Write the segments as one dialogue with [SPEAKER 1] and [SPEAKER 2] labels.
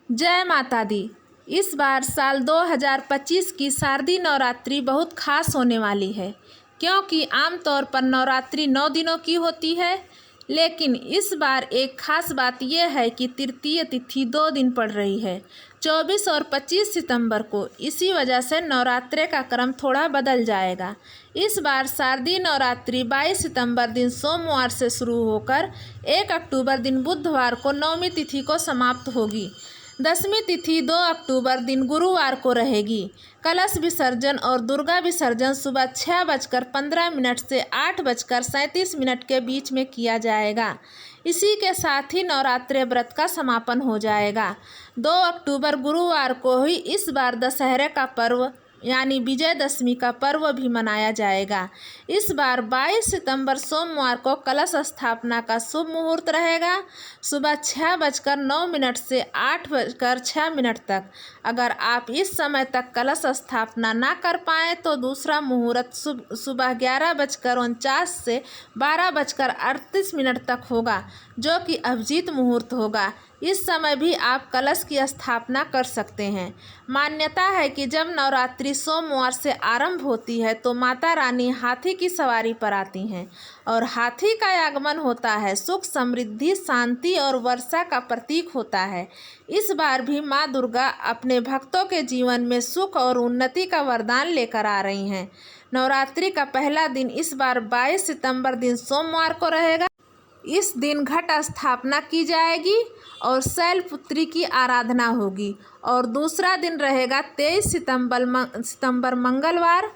[SPEAKER 1] जय माता दी। इस बार साल 2025 की शारदीय नवरात्रि बहुत खास होने वाली है, क्योंकि आमतौर पर नवरात्रि 9 दिनों की होती है, लेकिन इस बार एक खास बात यह है कि तृतीय तिथि 2 दिन पड़ रही है, 24 और 25 सितंबर को। इसी वजह से नवरात्रि का क्रम थोड़ा बदल जाएगा। इस बार शारदीय नवरात्रि 22 सितंबर दिन सोमवार से शुरू होकर 1 अक्टूबर दिन बुधवार को नवमी तिथि को समाप्त होगी। 10वीं तिथि 2 अक्टूबर दिन गुरुवार को रहेगी। कलश विसर्जन और दुर्गा विसर्जन सुबह 6:15 से 8:37 के बीच में किया जाएगा। इसी के साथ ही नवरात्रि व्रत का समापन हो जाएगा। 2 अक्टूबर गुरुवार को ही इस बार दशहरे का पर्व यानी विजयदशमी का पर्व भी मनाया जाएगा। इस बार 22 सितंबर सोमवार को कलश स्थापना का शुभ मुहूर्त रहेगा, सुबह 6:09 से 8:06 तक। अगर आप इस समय तक कलश स्थापना ना कर पाएँ तो दूसरा मुहूर्त सुबह 11:49 से 12:38 तक होगा, जो कि अभिजीत मुहूर्त होगा। इस समय भी आप कलश की स्थापना कर सकते हैं। मान्यता है कि जब नवरात्रि सोमवार से आरंभ होती है तो माता रानी हाथी की सवारी पर आती हैं और हाथी का आगमन होता है सुख, समृद्धि, शांति और वर्षा का प्रतीक होता है। इस बार भी माँ दुर्गा अपने भक्तों के जीवन में सुख और उन्नति का वरदान लेकर आ रही हैं। नवरात्रि का पहला दिन इस बार 22 सितंबर दिन सोमवार को रहेगा। इस दिन घट स्थापना की जाएगी और शैलपुत्री की आराधना होगी। और दूसरा दिन रहेगा 23 सितंबर मंगलवार,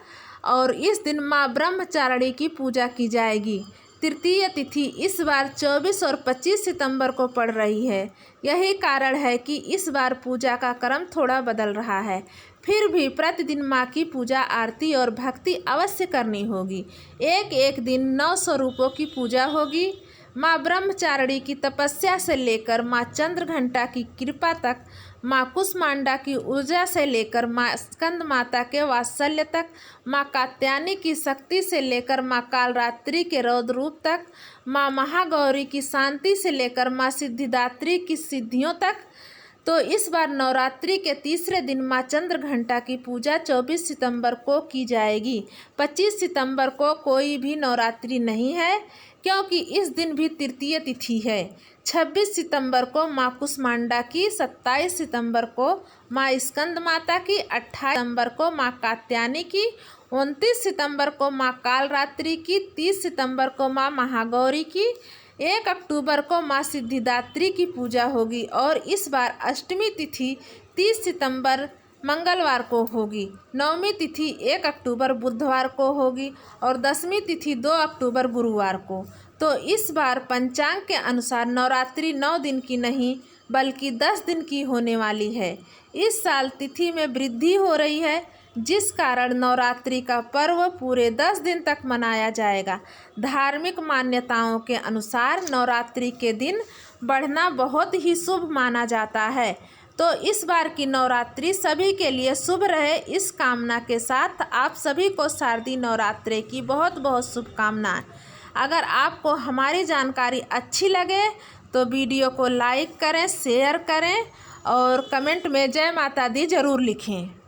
[SPEAKER 1] और इस दिन माँ ब्रह्मचारिणी की पूजा की जाएगी। तृतीय तिथि इस बार 24 और 25 सितंबर को पड़ रही है। यही कारण है कि इस बार पूजा का क्रम थोड़ा बदल रहा है। फिर भी प्रतिदिन माँ की पूजा, आरती और भक्ति अवश्य करनी होगी। एक दिन 9 स्वरूपों की पूजा होगी। माँ ब्रह्मचारिणी की तपस्या से लेकर माँ चंद्रघंटा की कृपा तक, माँ कुष्मांडा की ऊर्जा से लेकर माँ स्कंद माता के वात्सल्य तक, माँ कात्यायनी की शक्ति से लेकर माँ कालरात्रि के रौद्र रूप तक, माँ महागौरी की शांति से लेकर माँ सिद्धिदात्री की सिद्धियों तक। तो इस बार नवरात्रि के तीसरे दिन माँ चंद्रघंटा की पूजा 24 सितंबर को की जाएगी। 25 सितंबर को कोई भी नवरात्रि नहीं है, क्योंकि इस दिन भी तृतीय तिथि है। 26 सितंबर को माँ कुष्मांडा की, 27 सितंबर को माँ स्कंद माता की, 28 सितंबर को माँ कात्यायनी की, 29 सितंबर को माँ कालरात्रि की, 30 सितंबर को माँ महागौरी की, 1 अक्टूबर को माँ सिद्धिदात्री की पूजा होगी। और इस बार अष्टमी तिथि 30 सितंबर मंगलवार को होगी। 9वीं तिथि 1 अक्टूबर बुधवार को होगी और 10वीं तिथि 2 अक्टूबर गुरुवार को। तो इस बार पंचांग के अनुसार नवरात्रि 9 दिन की नहीं बल्कि 10 दिन की होने वाली है। इस साल तिथि में वृद्धि हो रही है, जिस कारण नवरात्रि का पर्व पूरे 10 दिन तक मनाया जाएगा। धार्मिक मान्यताओं के अनुसार नवरात्रि के दिन बढ़ना बहुत ही शुभ माना जाता है। तो इस बार की नवरात्रि सभी के लिए शुभ रहे, इस कामना के साथ आप सभी को शारदीय नवरात्रि की बहुत बहुत शुभकामनाएं। अगर आपको हमारी जानकारी अच्छी लगे तो वीडियो को लाइक करें, शेयर करें और कमेंट में जय माता दी जरूर लिखें।